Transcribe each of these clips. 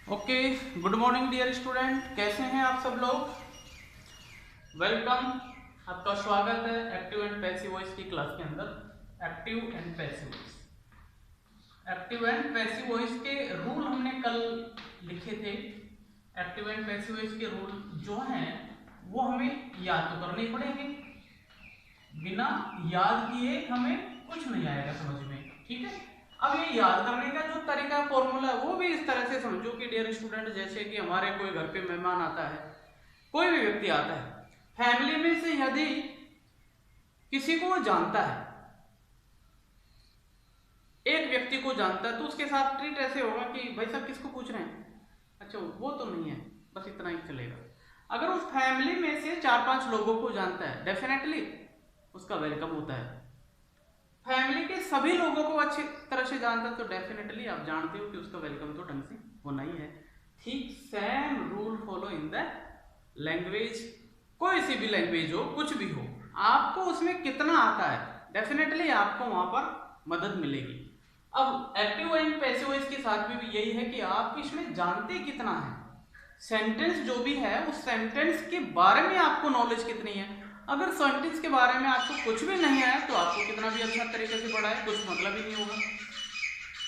Okay, good morning dear student, कैसे हैं आप सब लोग। वेलकम, आपका स्वागत है एक्टिव एंड पैसिव वॉइस की क्लास के अंदर। Active and passive voice, active and passive voice के रूल हमने कल लिखे थे। एक्टिव एंड पैसिव वॉइस के रूल जो हैं वो हमें याद तो करने पड़ेंगे, बिना याद किए हमें कुछ नहीं आएगा समझ में, ठीक है। अब ये याद करने का जो तरीका फॉर्मूला है वो भी इस तरह से समझो कि डियर स्टूडेंट, जैसे कि हमारे कोई घर पे मेहमान आता है, कोई भी व्यक्ति आता है फैमिली में से, यदि किसी को जानता है, एक व्यक्ति को जानता है, तो उसके साथ ट्रीट ऐसे होगा कि भाई साहब किसको पूछ रहे हैं, अच्छा वो तो नहीं है, बस इतना ही चलेगा। अगर उस फैमिली में से 4-5 लोगों को जानता है, डेफिनेटली उसका वेलकम होता है। फैमिली के सभी लोगों को अच्छी तरह से जानता है तो डेफिनेटली आप जानते हो कि उसका वेलकम तो ढंग से होना ही है। ठीक same rule follow in the language, कोई सी भी लैंग्वेज हो, कुछ भी हो, आपको उसमें कितना आता है डेफिनेटली आपको वहां पर मदद मिलेगी। अब एक्टिव एंड पैसिव वॉइस के साथ भी यही है कि आप इसमें जानते कितना है, सेंटेंस जो भी है उस सेंटेंस के बारे में आपको नॉलेज कितनी है। अगर सेंटेंस के बारे में आपको कुछ भी नहीं आया तो आपको कितना भी अच्छा तरीके से पढ़ाए कुछ मतलब ही नहीं होगा।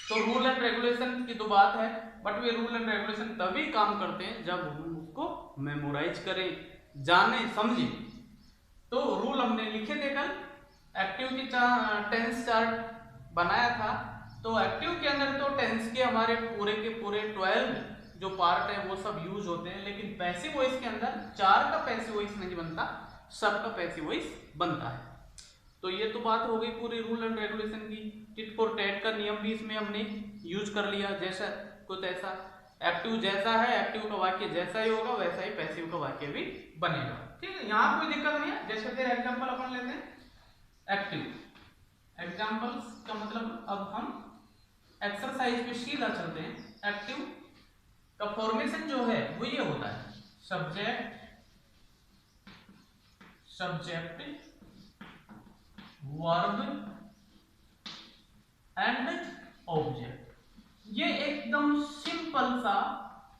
तो रूल एंड रेगुलेशन की तो बात है, but way rule and regulation तभी काम करते हैं जब हम उसको मेमोराइज करें, जाने समझे। तो रूल हमने लिखे थे कल, एक्टिव की टेंस चार्ट बनाया था। तो एक्टिव के अंदर तो टेंस के हमारे पूरे के पूरे 12 जो पार्ट है वो सब यूज होते हैं, लेकिन पैसिव वॉइस के अंदर 4 का पैसिव वॉइस नहीं बनता, सब का पैसिव वॉइस बनता है। तो ये तो बात हो गई पूरी रूल एंड रेगुलेशन की। टिट फॉर टैट का नियम भी इसमें हमने यूज कर लिया, जैसा कुछ ऐसा एक्टिव जैसा है, एक्टिव का वाक्य जैसा ही होगा वैसा ही पैसिव का वाक्य भी बनेगा, ठीक है। यहाँ कोई दिक्कत नहीं है। जैसे फिर एग्जांपल अपन लेते हैं एक्टिव एग्जांपल्स का मतलब, अब हम एक्सरसाइज पे सीधा चलते हैं। एक्टिव का फॉर्मेशन जो है वो ये होता है, subject subject verb and object. ये एकदम सिंपल सा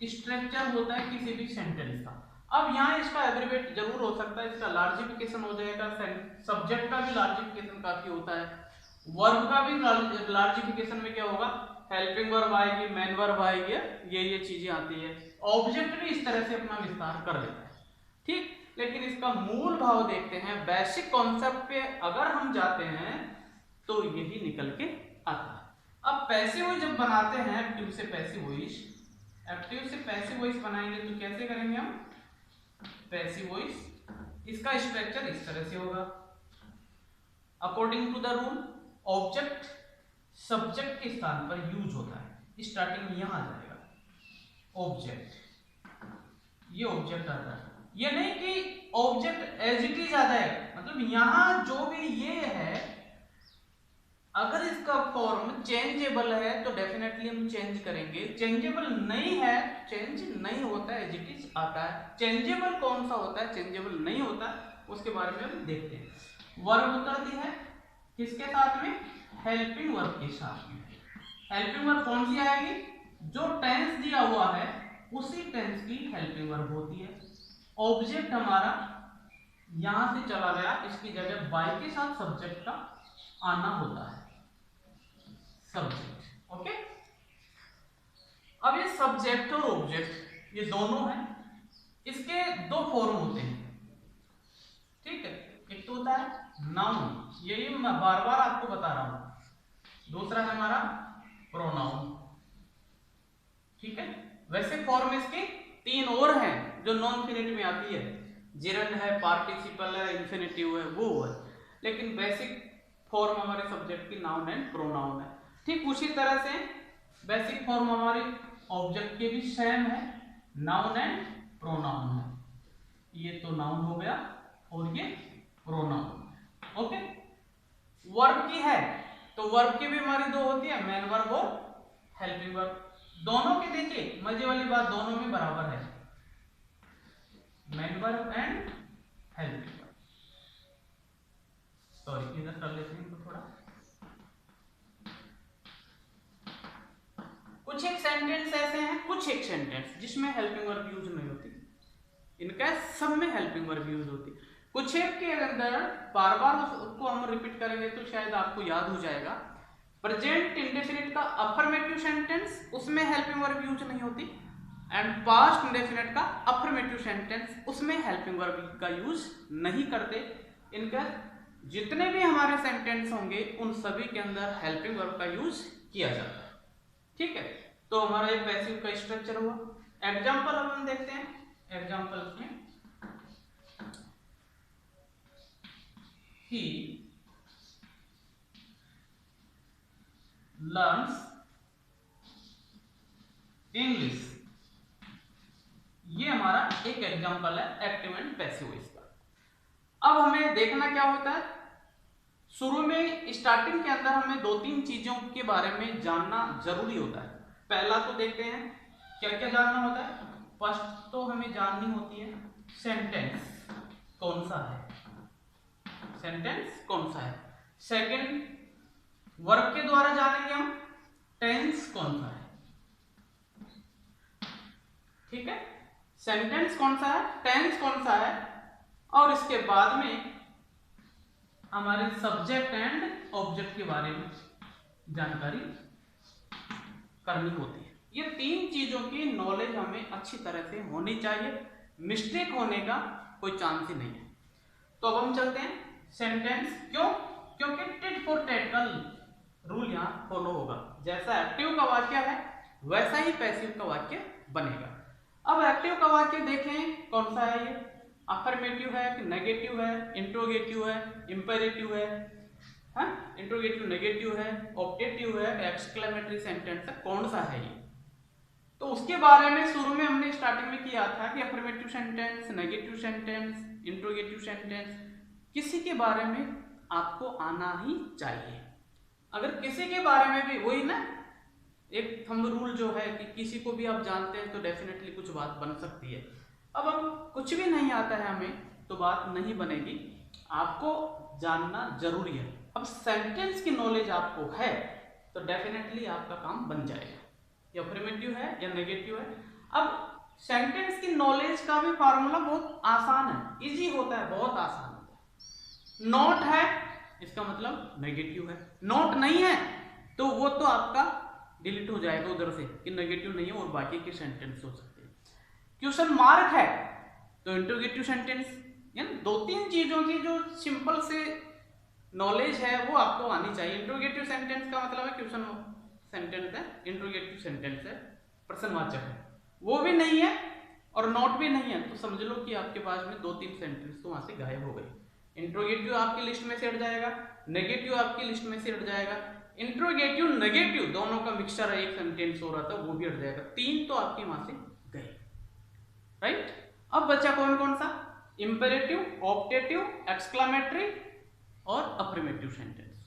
स्ट्रक्चर होता है किसी भी सेंटेंस का। अब यहाँ इसका एब्रिवेट जरूर हो सकता है, इसका लार्जिफिकेशन हो जाएगा, सब्जेक्ट का भी लार्जिफिकेशन काफी होता है, वर्ब का भी लार्जिफिकेशन में क्या होगा, हेल्पिंग वर्ब आएगी, मेन वर्ब आएगी, ये चीजें आती है। ऑब्जेक्ट भी इस तरह से अपना विस्तार कर लेता है, ठीक। लेकिन इसका मूल भाव देखते हैं, बेसिक कॉन्सेप्ट पे अगर हम जाते हैं तो यही निकल के आता है। अब पैसिव वॉइस जब बनाते हैं, एक्टिव से पैसिव वॉइस, एक्टिव से पैसिव वॉइस बनाएंगे तो कैसे करेंगे हम, पैसिव वॉइस इसका स्ट्रक्चर इस तरह से होगा। According to the rule, object subject के स्थान पर यूज होता है, स्टार्टिंग में यहां आ जाएगा ऑब्जेक्ट, ये ऑब्जेक्ट आता है। ये नहीं कि ऑब्जेक्ट एज इट इज आ जाए, मतलब यहां जो भी ये है अगर इसका फॉर्म चेंजेबल है तो डेफिनेटली हम चेंज करेंगे, चेंजेबल नहीं है, चेंज नहीं होता है, एज इट इज आता है। चेंजेबल कौन सा होता है, चेंजेबल नहीं होता, उसके बारे में हम देखते हैं। वर्ब उतरती है किसके साथ में, हेल्पिंग वर्ब के साथ में। हेल्पिंग वर्ब कौन सी आएगी, जो टेंस दिया हुआ है उसी टेंस की हेल्पिंग वर्ब होती है। ऑब्जेक्ट हमारा यहां से चला गया, इसकी जगह बाय के साथ सब्जेक्ट का आना होता है, सब्जेक्ट, ओके। अब ये सब्जेक्ट और ऑब्जेक्ट ये दोनों हैं, इसके दो फॉर्म होते हैं, ठीक है। एक तो होता है नाउन, यही मैं बार बार आपको बता रहा हूं, दूसरा है हमारा प्रोनाउन, ठीक है। वैसे फॉर्म इसके 3 और हैं जो नॉन फिनिट में आती है, जिरंड है, पार्टिसिपल है, इंफिनिटिव है, वो है, लेकिन बेसिक फॉर्म हमारे सब्जेक्ट की नाउन एंड प्रोनाउन है। ठीक उसी तरह से बेसिक फॉर्म हमारे ऑब्जेक्ट के भी सेम है, नाउन एंड प्रोनाउन है। ये तो नाउन हो गया और ये प्रोनाउन, ओके। वर्ब की है तो वर्ब की भी हमारी दो होती है, मेन वर्ब और हेल्पिंग वर्ब। दोनों के देखिए मजे वाली बात, दोनों में बराबर है, main verb and helping verb. Sorry इधर कर लेते हैं इनको थोड़ा। कुछ एक सेंटेंस ऐसे हैं, कुछ एक सेंटेंस जिसमें हेल्पिंग वर्ब यूज नहीं होती, इनका सब में हेल्पिंग वर्ब यूज होती। कुछ एक के अंदर बार बार उसको हम रिपीट करेंगे तो शायद आपको याद हो जाएगा। प्रेजेंट इंडेफिनिट का अफर्मेटिव सेंटेंस उसमें हेल्पिंग वर्ब यूज नहीं होती, एंड पास्ट इंडेफिनिट का अफर्मेटिव सेंटेंस उसमें हेल्पिंग वर्ब का यूज नहीं करते। इनका जितने भी हमारे सेंटेंस होंगे उन सभी के अंदर हेल्पिंग वर्ब का यूज किया जाता है। ठीक है, तो हमारा एक पैसिव का स्ट्रक्चर हुआ। एग्जांपल अब हम देखते हैं। एग्जांपल्स में he learns English, ये हमारा एक एग्जांपल है एक्टिव एंड पैसिव इसका। अब हमें देखना क्या होता है, शुरू में स्टार्टिंग के अंदर हमें दो तीन चीजों के बारे में जानना जरूरी होता है। पहला तो देखते हैं क्या क्या जानना होता है। फर्स्ट तो हमें जाननी होती है सेंटेंस कौन सा है, सेंटेंस कौन सा है। सेकंड वर्ब के द्वारा जानेंगे हम टेंस कौन सा है। ठीक है, सेंटेंस कौन सा है, टेंस कौन सा है, और इसके बाद में हमारे सब्जेक्ट एंड ऑब्जेक्ट के बारे में जानकारी करनी होती है। ये तीन चीजों की नॉलेज हमें अच्छी तरह से होनी चाहिए, मिस्टेक होने का कोई चांस ही नहीं है। तो अब हम चलते हैं सेंटेंस। क्यों? क्योंकि टिट फॉर टैट का रूल यहाँ फॉलो होगा। जैसा एक्टिव का वाक्य है वैसा ही पैसिव का वाक्य बनेगा। अब एक्टिव का वाक्य देखें कौन सा है, ये अफर्मेटिव है कि नेगेटिव है, इंट्रोगेटिव है, इंपेरेटिव है, इंट्रोगेटिव नेगेटिव है, ऑब्जेक्टिव है, एक्सक्लेमेटरी सेंटेंस है, कौन सा है ये। तो उसके बारे में शुरू में हमने स्टार्टिंग में किया था कि affirmative sentence, negative sentence, interrogative sentence, किसी के बारे में आपको आना ही चाहिए। अगर किसी के बारे में भी वही ना एक थंब रूल जो है कि किसी को भी आप जानते हैं तो डेफिनेटली कुछ बात बन सकती है। अब हम कुछ भी नहीं आता है हमें तो बात नहीं बनेगी, आपको जानना जरूरी है। अब सेंटेंस की नॉलेज आपको है तो डेफिनेटली आपका काम बन जाएगा, या अफर्मेटिव है या नेगेटिव है। अब सेंटेंस की नॉलेज का भी फार्मूला बहुत आसान है, इजी होता है, बहुत आसान होता है। नॉट है इसका मतलब नेगेटिव है, नॉट नहीं है तो वो तो आपका डिलीट हो जाएगा उधर से कि नेगेटिव नहीं है और बाकी के सेंटेंस हो सकते हैं। क्वेश्चन मार्क है तो इंट्रोगेटिव सेंटेंस। यानी दो तीन चीजों की जो सिंपल से नॉलेज है वो आपको आनी चाहिए। इंट्रोगेटिव सेंटेंस का मतलब है क्वेश्चन सेंटेंस है, इंट्रोगेटिव सेंटेंस है, प्रश्नवाचक है, वो भी नहीं है और नॉट भी नहीं है तो समझ लो कि आपके पास में दो तीन सेंटेंस तो वहां से गायब हो गए। इंट्रोगेटिव आपकी लिस्ट में से हट जाएगा, नेगेटिव आपकी लिस्ट में से हट जाएगा, इंट्रोगेटिव नेगेटिव दोनों का मिक्सचर एक सेंटेंस हो रहा था वो भी हट जाएगा। तीन तो आपके वहां से गए, राइट। अब बचा कौन कौन सा, इंपेरेटिव, ऑब्जेक्टिव, एक्सक्लेमेटरी और अफर्मेटिव सेंटेंस।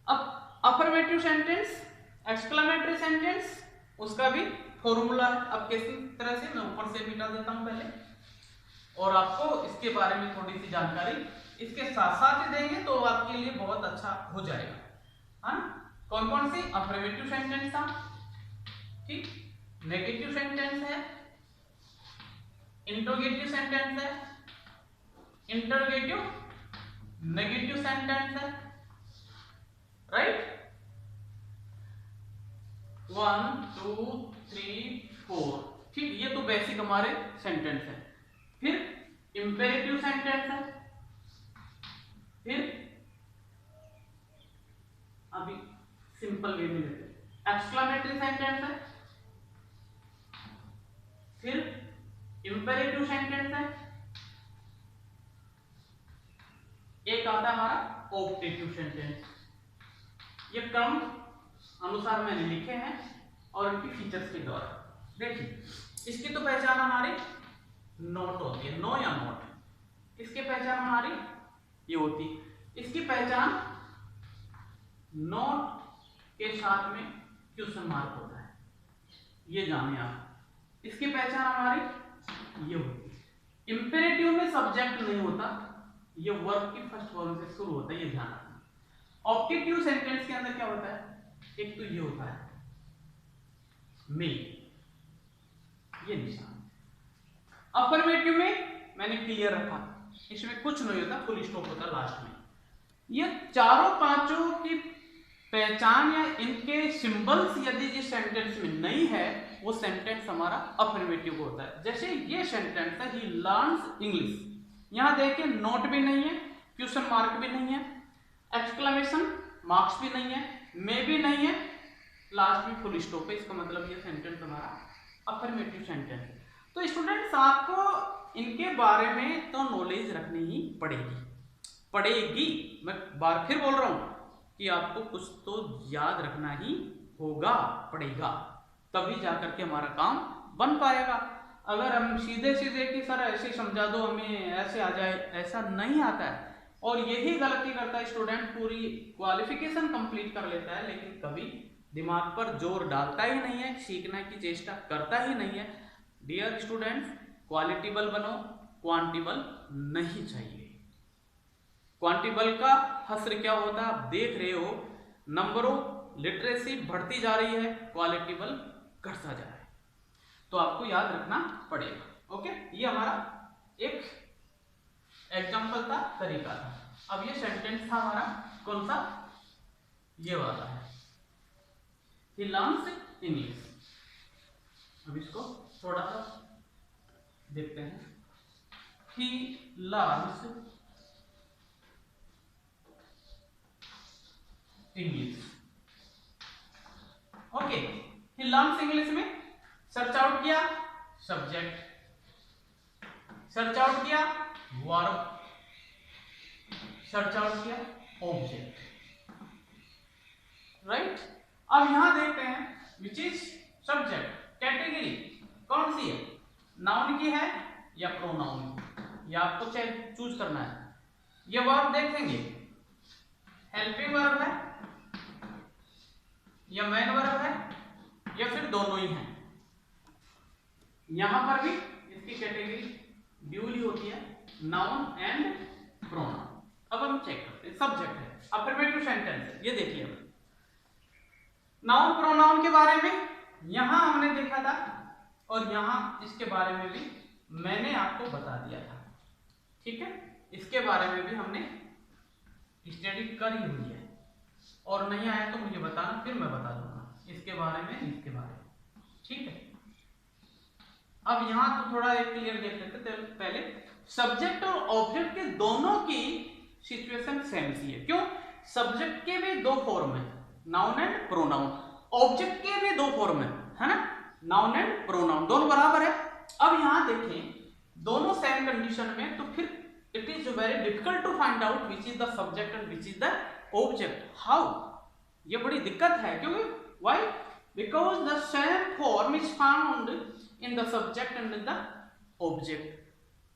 अब अफर्मेटिव सेंटेंस, एक्सक्लेमेटरी सेंटेंस, उसका भी फॉर्मूला है। अब किसी तरह से मैं ऊपर से मिटा देता हूं पहले और आपको इसके बारे में थोड़ी सी जानकारी इसके साथ साथ ही देंगे तो आपके लिए बहुत अच्छा हो जाएगा। हाँ, कौन कौन सी, अफर्मेटिव सेंटेंस था, ठीक, नेगेटिव सेंटेंस है, इंट्रोगेटिव सेंटेंस है, इंटरोगेटिव नेगेटिव सेंटेंस है, राइट। 1 2 3 4, ठीक, ये तो बेसिक हमारे सेंटेंस है। फिर इंपेरेटिव सेंटेंस है, फिर अभी सिंपल वे में लेते हैं एक्सक्लेमेटरी सेंटेंस है, फिर इंपेरेटिव सेंटेंस है, एक आता है हमारा ऑब्जेक्टिव सेंटेंस। ये क्रम अनुसार मैंने लिखे हैं और इनकी फीचर्स के द्वारा देखिए। इसकी तो पहचान हमारी नोट होती है, नो या नोट। इसकी पहचान हमारी ये होती है, इसकी पहचान नोट के साथ में क्वेश्चन मार्क होता है, ये जाने आप। इसकी पहचान हमारी ये होती है। इंपेरेटिव में सब्जेक्ट नहीं होता, ये वर्ब की फर्स्ट फॉर्म से शुरू होता है, ये ध्यान रखना। ऑब्जेक्टिव सेंटेंस के अंदर क्या होता है, एक तो ये होता है मेल, ये निशान। अफर्मेटिव में मैंने क्लियर रखा, इसमें कुछ नहीं होता, फुल स्टॉप होता लास्ट में। ये चारों पांचों की पहचान या इनके सिंबल्स यदि जिस सेंटेंस में नहीं है वो सेंटेंस हमारा अफर्मेटिव होता है। जैसे ये सेंटेंस है, ही लर्न्स इंग्लिश, यहां देखिए नोट भी नहीं है, क्वेश्चन मार्क भी नहीं है, एक्सक्लेमेशन मार्क्स भी नहीं है, मे भी नहीं है, लास्ट में फुल स्टॉप है। इसका मतलब ये सेंटेंस हमारा अफर्मेटिव सेंटेंस है। तो स्टूडेंट्स आपको इनके बारे में तो नॉलेज रखनी ही पड़ेगी। मैं बार फिर बोल रहा हूं कि आपको कुछ तो याद रखना ही पड़ेगा, तभी जाकर के हमारा काम बन पाएगा। अगर हम सीधे सीधे कि सर ऐसे समझा दो हमें ऐसे आ जाए, ऐसा नहीं आता है। और यही गलती करता है स्टूडेंट, पूरी क्वालिफिकेशन कंप्लीट कर लेता है लेकिन कभी दिमाग पर जोर डालता ही नहीं है, सीखने की चेष्टा करता ही नहीं है। डियर स्टूडेंट्स, क्वालिटेबल बनो, क्वांटिबल नहीं चाहिए। क्वांटिबल का हस्र क्या होता है आप देख रहे हो, नंबरों लिटरेसी बढ़ती जा रही है, क्वालिटेबल घटता जा रहा है, तो आपको याद रखना पड़ेगा। ओके, ये हमारा एक एग्जांपल था, तरीका था। अब ये सेंटेंस था हमारा कौन सा, ये वाला है, ही लर्न्स इंग्लिश। अब इसको थोड़ा सा देखते हैं, he learns English. Okay, he learns English में सर्च आउट किया सब्जेक्ट, सर्च आउट किया वर्ब, सर्च आउट किया ऑब्जेक्ट, राइट। अब यहां देखते हैं विच इज सब्जेक्ट, कैटेगरी कौन सी है, नाउन की है या प्रोनाउन की, या आपको चूज करना है। ये वर्ब देखेंगे, हेल्पिंग वर्ब है या मेन वर्ब है या फिर दोनों ही हैं। यहां पर भी इसकी कैटेगरी ड्यूली होती है, नाउन एंड प्रोनाउन। अब हम चेक करते हैं, सब्जेक्ट है, अफर्मेटिव सेंटेंस है, ये देखिए। नाउन प्रोनाउन के बारे में यहां हमने देखा था और यहां इसके बारे में भी मैंने आपको बता दिया था, ठीक है। इसके बारे में भी हमने स्टडी करी हुई है, और नहीं आया तो मुझे बताना, फिर मैं बता दूंगा इसके बारे में, इसके बारे में, ठीक है। अब यहां तो थोड़ा एक क्लियर देख लेते थे पहले, सब्जेक्ट और ऑब्जेक्ट के दोनों की सिचुएशन सेम सी है। क्यों, सब्जेक्ट के भी दो फॉर्म है, नाउन एंड प्रोनाउन, ऑब्जेक्ट के भी दो फॉर्म है ना, नाउन एंड प्रोनाउन, दोनों बराबर है। अब यहां देखें दोनों सेम कंडीशन में, तो फिर it is very difficult to find out which is the subject and which is the object. How, ये बड़ी दिक्कत है, क्योंकि why, because the same form is found in the subject and in the object.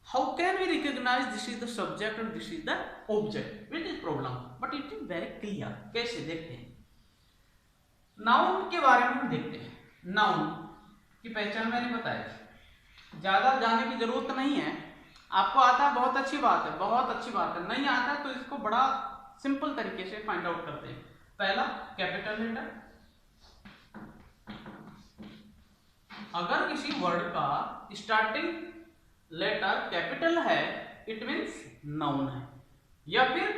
How can we recognize this is the subject and this is the object? Which is problem, but it is very clear. कैसे देखते हैं, noun के बारे में हम देखते हैं। Noun की पहचान मैंने बताया, ज्यादा जाने की जरूरत नहीं है, आपको आता है बहुत अच्छी बात है, बहुत अच्छी बात है, नहीं आता तो इसको बड़ा सिंपल तरीके से फाइंड आउट करते हैं। पहला, कैपिटल लेटर, अगर किसी वर्ड का स्टार्टिंग लेटर कैपिटल है इट मींस नाउन है, या फिर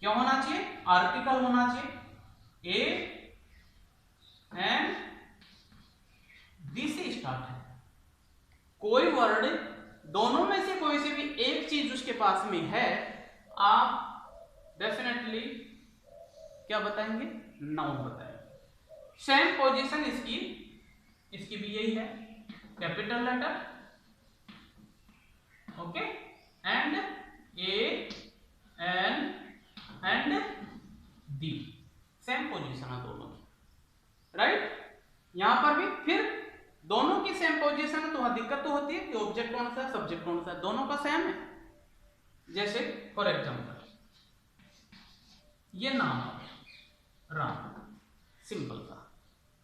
क्या होना चाहिए, आर्टिकल होना चाहिए, ए एंड बी से स्टार्ट है। कोई वर्ड दोनों में से कोई से भी एक चीज उसके पास में है, आप डेफिनेटली क्या बताएंगे, नाउन बताएंगे। सेम पोजीशन इसकी भी यही है, capital letter, okay, and A N and D, same position है दोनों की, राइट। यहां पर भी फिर दोनों की सेम पोजीशन है, तो वहां दिक्कत तो होती है कि ऑब्जेक्ट कौन सा है, सब्जेक्ट कौन सा है, दोनों का सेम है। जैसे फॉर एग्जांपल ये नाम है राम, सिंपल सा,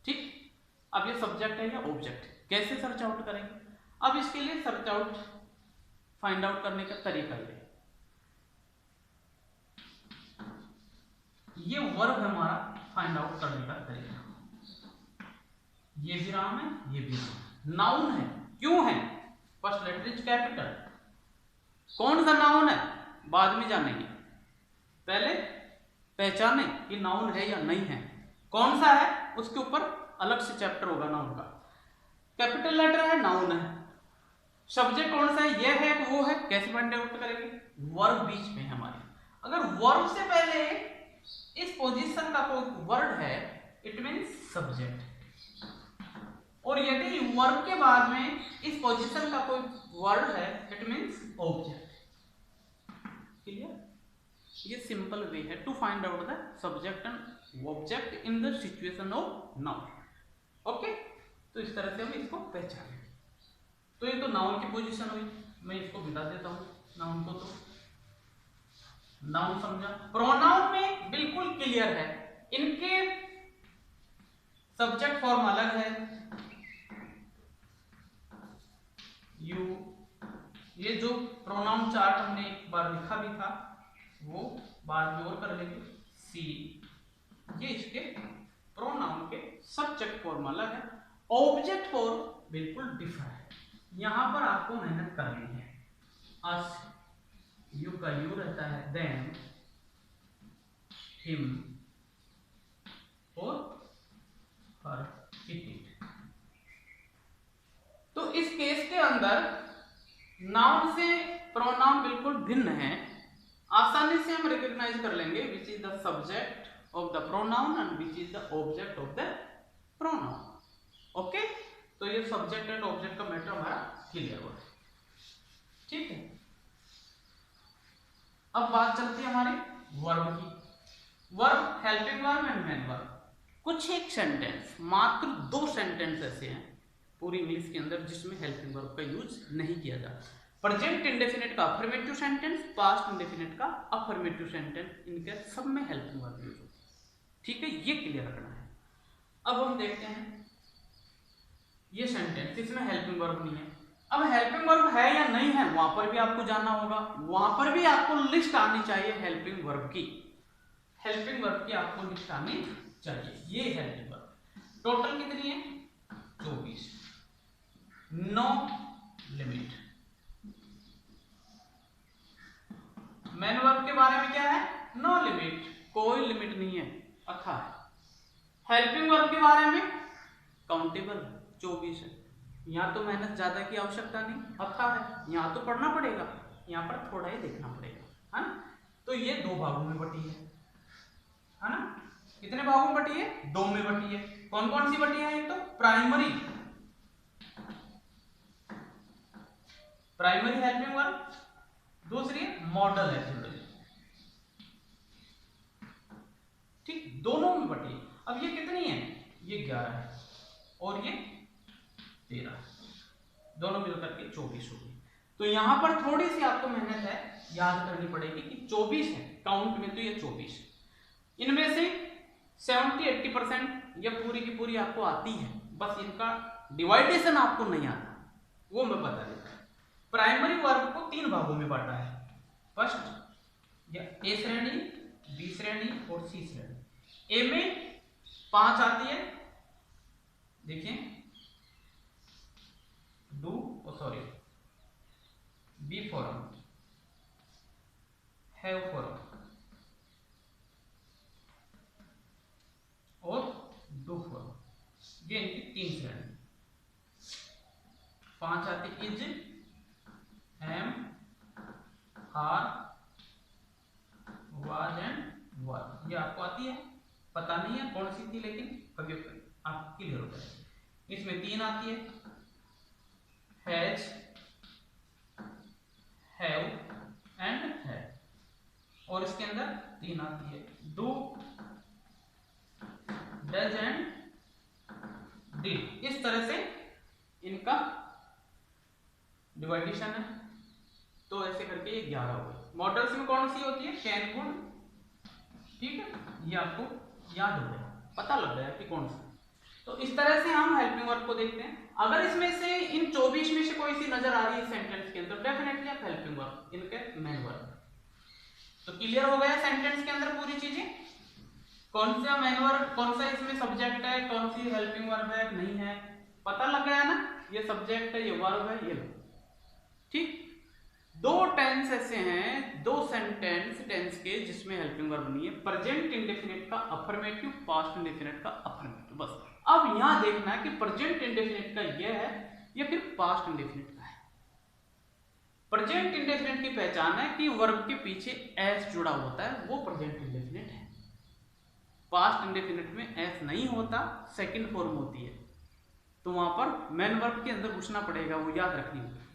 ठीक। अब ये सब्जेक्ट है या ऑब्जेक्ट, कैसे सर्च आउट करेंगे। अब इसके लिए सर्च आउट फाइंड आउट करने का तरीका ये वर्ब है हमारा फाइंड आउट करने का तरीका। ये भी राम है, ये भी राम। नाउन है, क्यों है? First letter is capital. कौन सा नाउन है बाद में जानेंगे, पहले पहचाने कि नाउन है या नहीं है। कौन सा है उसके ऊपर अलग से चैप्टर होगा नाउन का। कैपिटल लेटर है, नाउन है। सब्जेक्ट कौन सा है, ये है कि वो है, कैसे फाइंड आउट करेंगे? वर्ब बीच में है हमारे। अगर वर्ब से पहले इस पोजीशन का कोई वर्ड है इट मींस सब्जेक्ट, और यदि वर्ब के बाद में इस पोजीशन का कोई वर्ड है इट मींस ऑब्जेक्ट। क्लियर? ये सिंपल वे है to find out the subject and object in the situation of noun. Okay, तो इस तरह से हम इसको पहचानें। तो ये तो नाउन की पोजीशन हुई, मैं इसको मिटा देता हूं नाउन को। तो नाउन समझा। प्रोनाउन में बिल्कुल क्लियर है, इनके सब्जेक्ट फॉर्म अलग है। यू, ये जो प्रोनाउन चार्ट हमने एक बार लिखा भी था वो बाद में और कर लेंगे। सी, ये इसके प्रोनाउन के सब्जेक्ट फॉर्म अलग है, ऑब्जेक्ट फॉर्म बिल्कुल डिफर है। यहां पर आपको मेहनत करनी है। अस, यू का यू रहता है, देन, हिम और हर, इट। तो इस केस के अंदर नाउन से प्रोनाउन बिल्कुल भिन्न है। आसानी से हम रिकॉग्नाइज कर लेंगे विच is the subject of the pronoun and which is the object of the pronoun. Okay, तो ये सब्जेक्ट एंड ऑब्जेक्ट का मैटर हमारा क्लियर हुआ। ठीक है, अब बात चलती है हमारी वर्ब की। Verb, helping verb and main verb. कुछ एक सेंटेंस, मात्र 2 सेंटेंस ऐसे हैं पूरी इंग्लिश के अंदर जिसमें हेल्पिंग वर्ब का यूज नहीं किया जाता। प्रेजेंट इंडेफिनिट का अफर्मेटिव सेंटेंस, पास्ट इंडेफिनिट का अफर्मेटिव सेंटेंस, इनके सब में हेल्पिंग वर्ब यूज होती है। ठीक है, ये क्लियर रखना है। अब हम देखते हैं ये सेंटेंस, इसमें हेल्पिंग वर्ब नहीं है। अब हेल्पिंग वर्ब है या नहीं है वहां पर भी आपको जानना होगा, वहां पर भी आपको लिस्ट आनी चाहिए हेल्पिंग वर्ब की। हेल्पिंग वर्ब की आपको लिस्ट आनी चाहिए। ये हेल्पिंग वर्ब टोटल कितनी है? 24। No limit. मेन वर्ब के बारे में क्या है? नो लिमिट, कोई लिमिट नहीं है, अथा है। हेल्पिंग वर्ब के बारे में काउंटेबल 24 है। यहाँ तो मेहनत ज्यादा की आवश्यकता नहीं, अथा है, यहाँ तो पढ़ना पड़ेगा, यहाँ पर थोड़ा ही देखना पड़ेगा, है ना। तो ये 2 भागों में बटी है ना। कितने भागों में बटी है? 2 में बटी है। कौन कौन सी बटी है? एक तो प्राइमरी हेल्पिंग वर्ब, दूसरी है मॉडल हेल्पिंग। ठीक, दोनों में बटी है। अब ये कितनी है? ये 11 है और ये 13, दोनों मिलकर के 24 होगी। तो यहां पर थोड़ी सी आपको मेहनत है, याद करनी पड़ेगी कि 24 है काउंट में, तो ये 24। इनमें से 70-80% या पूरी की पूरी आपको आती है, बस इनका डिवाइडेशन आपको नहीं आता, वो मैं बता देता हूं। प्राइमरी वर्ब को 3 भागों में बांटा है। फर्स्ट या ए श्रेणी, बी श्रेणी और सी श्रेणी। ए में 5 आती है, देखिए, do, sorry, be form, have form और डू फॉर्म, ये इनकी 3 श्रेणी। 5 आती is, am, are, was and were, ये आपको आती है। पता नहीं है कौन सी थी, लेकिन कभी आप क्लियर हो जाएगी। इसमें 3 आती है, हैज, हैव एंड है, और इसके अंदर 3 आती है, डू, डज एंड डिड। इस तरह से इनका डिवाइडेशन है। तो ऐसे करके ये 11 हो गए। मॉडल्स में कौन सी होती है? Can, could. ठीक है, ये आपको याद हो गया, पता लग गया कि कौन सा। तो इस तरह से हम हेल्पिंग वर्ब को देखते हैं। अगर इसमें से इन 24 में से कोई सी नजर आ रही है सेंटेंस के अंदर, डेफिनेटली आप हेल्पिंग वर्ब, इनके मेन वर्ब। तो क्लियर हो गया सेंटेंस के अंदर पूरी चीजें। कौन सा मेन वर्ब, कौन सा इसमें सब्जेक्ट है, कौन सी हेल्पिंग वर्ब है, नहीं है, पता लग गया ना, ये सब्जेक्ट है, ये वर्ब है, ये ठीक। दो टेंस ऐसे हैं, दो सेंटेंस टेंस के जिसमें हेल्पिंग वर्ब नहीं है, प्रेजेंट इंडेफिनिट का अफर्मेटिव, पास्ट इंडेफिनिट का अफर्मेटिव, बस। अब यहां देखना है कि प्रेजेंट इंडेफिनिट का ये है या फिर पास्ट इंडेफिनिट का है। प्रेजेंट इंडेफिनिट की पहचान है कि वर्ब के पीछे एस जुड़ा होता है, वो प्रेजेंट इंडेफिनिट है। पास्ट इंडेफिनिट में एस नहीं होता, सेकंड फॉर्म होती है, तो वहां पर मेन वर्ब के अंदर घुसना पड़ेगा, वो याद रखनी होगी।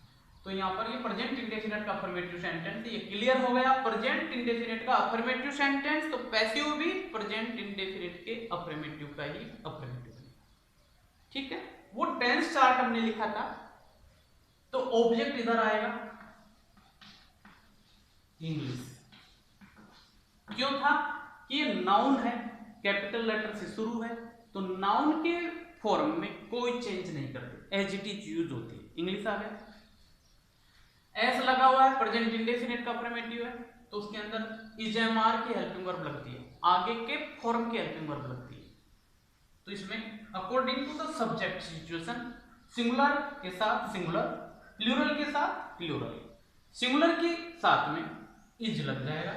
तो यहाँ पर ये प्रेजेंट इंडेफिनिट का अफर्मेटिव सेंटेंस, ये क्लियर हो गया। प्रेजेंट इंडेफिनिट का अफर्मेटिव सेंटेंस, तो पैसिव भी प्रेजेंट इंडेफिनिट के अफर्मेटिव का ही अफर्मेटिव है, ठीक है। वो टेंस चार्ट हमने लिखा था, तो ऑब्जेक्ट इधर आएगा इंग्लिश, क्यों था कि ये नाउन है, कैपिटल लेटर से शुरू है, तो नाउन के फॉर्म में कोई चेंज नहीं करते, एज इट इज यूज होती है, इंग्लिश आ गया। एस लगा हुआ है, प्रेजेंट इंडेफिनिट का अफर्मेटिव है, तो उसके अंदर इजएमआर की हेल्पिंग वर्ब लगती है, आगे के फॉर्म की हेल्पिंग वर्ब लगती है। तो इसमें according to the subject situation, singular के साथ सिंगुलर, प्लूरल के साथ प्लूरल, सिंगुलर के साथ में इज लग जाएगा,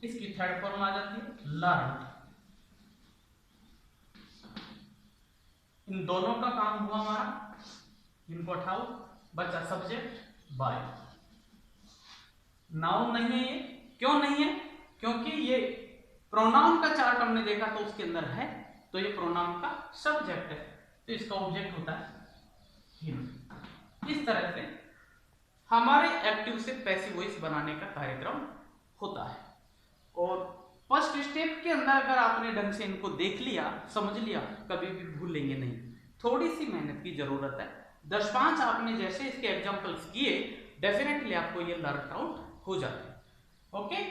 इसकी थर्ड फॉर्म आ जाती है लर्न। इन दोनों का काम हुआ हमारा, इनको हटाओ, बचा सब्जेक्ट बाय। नाउन नहीं है ये, क्यों नहीं है, क्योंकि ये प्रोनाउन का चार्ट हमने देखा तो उसके अंदर है, तो ये प्रोनाउन का सब्जेक्ट है, तो इसका ऑब्जेक्ट होता है हिम। इस तरह से हमारे एक्टिव से पैसिव वॉइस बनाने का कार्यक्रम होता है। और फर्स्ट स्टेप के अंदर अगर आपने ढंग से इनको देख लिया, समझ लिया, कभी भी भूलेंगे नहीं, थोड़ी सी मेहनत की जरूरत है। 10-5 आपने जैसे इसके एग्जांपल्स किए, डेफिनेटली आपको ये लर्न आउट हो जाते हैं। ओके,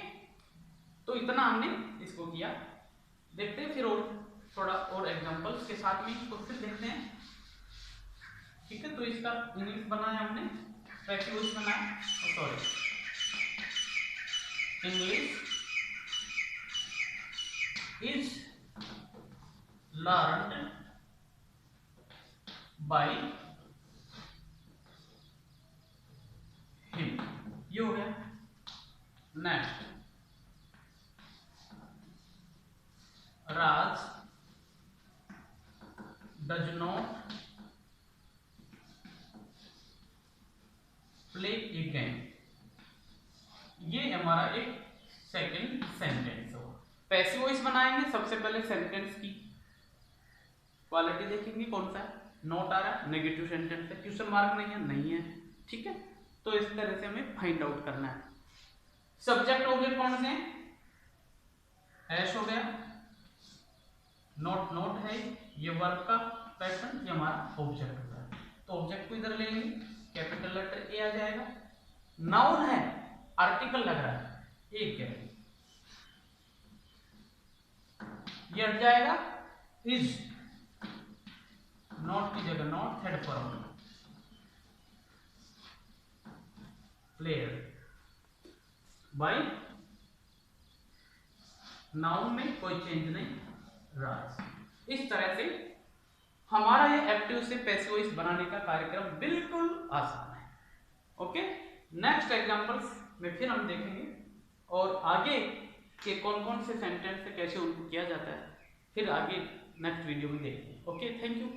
तो इतना हमने इसको किया, देखते हैं फिर और थोड़ा और एग्जांपल्स के साथ में इसको फिर देखते हैं, ठीक है। तो इसका इंग्लिश बनाया हमने, पैसिव वॉइस बनाया, sorry English is learned by him, ये हो गया। Next, Raj does not play A game, ये हमारा एक सेकंड सेंटेंस होगा। पैसिव वॉइस बनाएंगे, सबसे पहले सेंटेंस की क्वालिटी देखेंगे, कौन सा है, नोट आ रहा है, नेगेटिव सेंटेंस है, क्वेश्चन मार्क नहीं है, नहीं है, ठीक है। तो इस तरह से हमें फाइंड आउट करना है। सब्जेक्ट ऑब्जेक्ट कौन से हैं, एस हो गया, नोट नोट है, ये वर्ब का पैटर्न, ये हमारा ऑब्जेक्ट होता है, तो ऑब्जेक्ट को इधर ले लेंगे, कैपिटल लेटर ए आ जाएगा। नाउन है, आर्टिकल लग रहा है, एक है, ये हट जाएगा, इज, नॉट की जगह not, third form player, by, noun में कोई चेंज नहीं, राज। इस तरह से हमारा ये एक्टिव से पैसिव वॉइस बनाने का कार्यक्रम बिल्कुल आसान है। ओके, नेक्स्ट एग्जांपल्स में फिर हम देखेंगे और आगे के कौन कौन से सेंटेंस से कैसे उनको किया जाता है, फिर आगे नेक्स्ट वीडियो में देखेंगे। Okay, thank you.